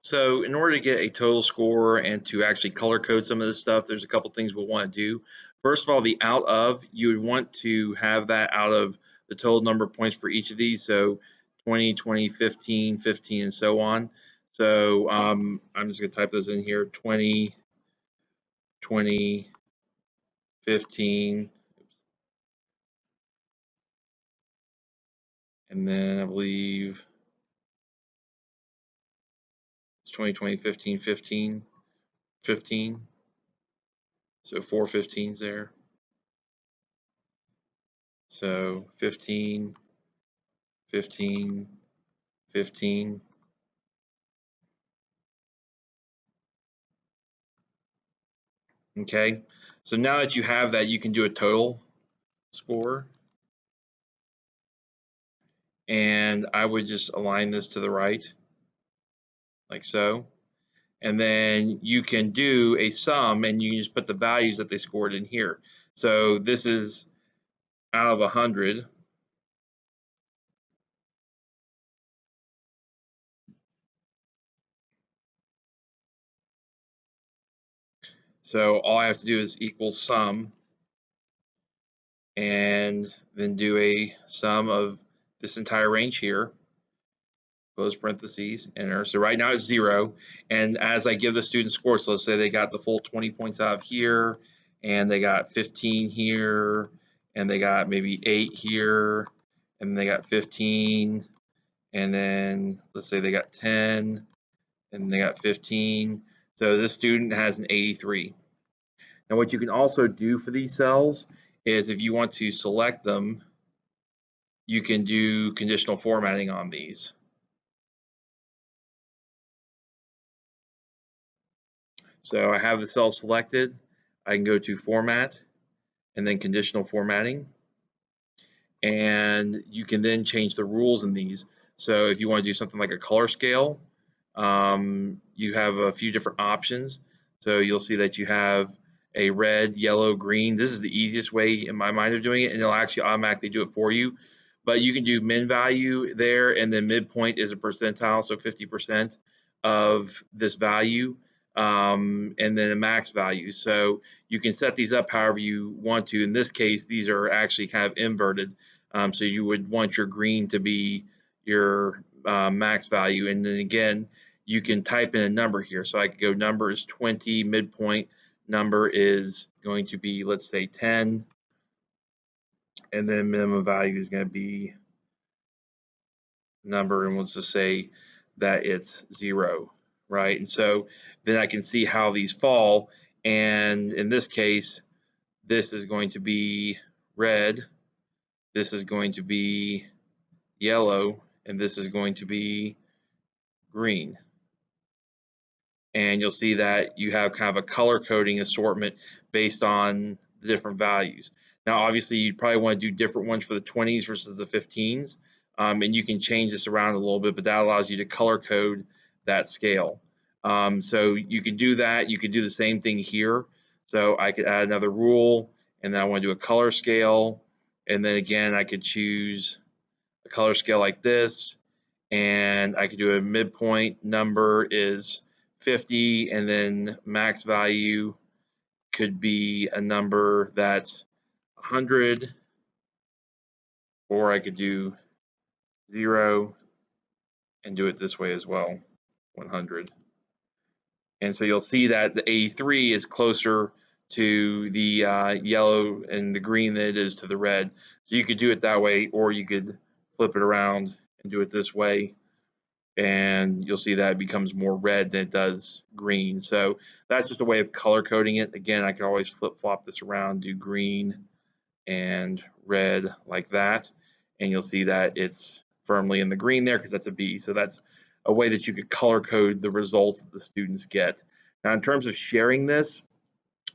So in order to get a total score and to actually color code some of this stuff, there's a couple things we'll want to do. First of all, the out of, you would want to have that out of the total number of points for each of these. So 20, 20, 15, 15, and so on. So I'm just going to type those in here, 20, 20, 15, and then I believe it's 20, 20, 15, 15, 15. So 4 15s there. So 15, 15, 15. Okay, so now that you have that, you can do a total score. And I would just align this to the right, like so. And then you can do a sum, and you can just put the values that they scored in here. So this is out of 100. So all I have to do is equal sum, and then do a sum of this entire range here, close parentheses, enter. So right now it's 0, and as I give the student scores, so let's say they got the full 20 points out of here, and they got 15 here, and they got maybe 8 here, and they got 15, and then let's say they got 10, and they got 15. So this student has an 83. Now what you can also do for these cells is if you want to select them, you can do conditional formatting on these. So I have the cell selected. I can go to Format and then Conditional Formatting. And you can then change the rules in these. So if you want to do something like a color scale, you have a few different options. So you'll see that you have a red, yellow, green. This is the easiest way in my mind of doing it, and it'll actually automatically do it for you. But you can do min value there, and then midpoint is a percentile, so 50% of this value, and then a max value. So you can set these up however you want to. In this case, these are actually kind of inverted. So you would want your green to be your max value, and then again, you can type in a number here. So I could go number is 20, midpoint number is going to be, let's say 10, and then minimum value is going to be number, and we'll just say that it's 0, right? And so then I can see how these fall, and in this case, this is going to be red, this is going to be yellow, and this is going to be green. And you'll see that you have kind of a color coding assortment based on the different values. Now, obviously, you'd probably want to do different ones for the 20s versus the 15s, and you can change this around a little bit, but that allows you to color code that scale. So you can do that. You could do the same thing here. So I could add another rule, and then I want to do a color scale, and then again, I could choose a color scale like this, and I could do a midpoint number is 50, and then max value could be a number that's 100, or I could do 0 and do it this way as well, 100. And so you'll see that the 83 is closer to the yellow and the green than it is to the red. So you could do it that way, or you could flip it around and do it this way, and you'll see that it becomes more red than it does green. So that's just a way of color coding it. Again, I can always flip-flop this around, do green and red like that, and you'll see that it's firmly in the green there because that's a B. So that's a way that you could color code the results that the students get. Now, in terms of sharing this,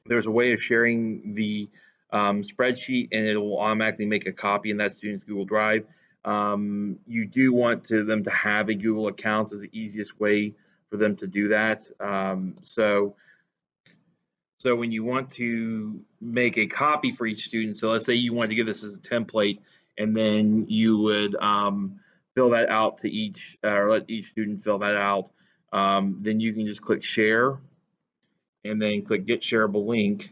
there's a way of sharing the spreadsheet, and it will automatically make a copy in that student's Google Drive. You do want them to have a Google account as the easiest way for them to do that. So when you want to make a copy for each student, so let's say you want to give this as a template, and then you would fill that out to each, or let each student fill that out. then you can just click share and then click get shareable link.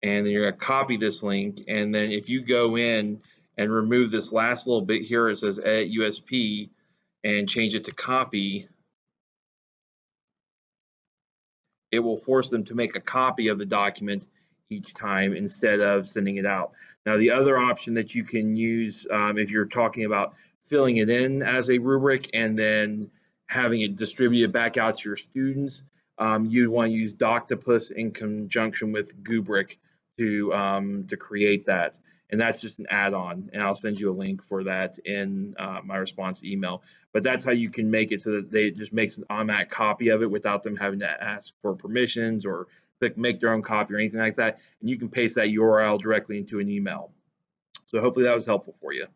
And then you're going to copy this link. And then if you go in and remove this last little bit here, it says edit USP and change it to copy, it will force them to make a copy of the document each time instead of sending it out. Now, the other option that you can use if you're talking about filling it in as a rubric and then having it distributed back out to your students, you'd want to use Doctopus in conjunction with Gubrick to create that. And that's just an add-on, and I'll send you a link for that in my response email. But that's how you can make it so that they just makes an automatic copy of it without them having to ask for permissions or click make their own copy or anything like that. And you can paste that URL directly into an email. So hopefully that was helpful for you.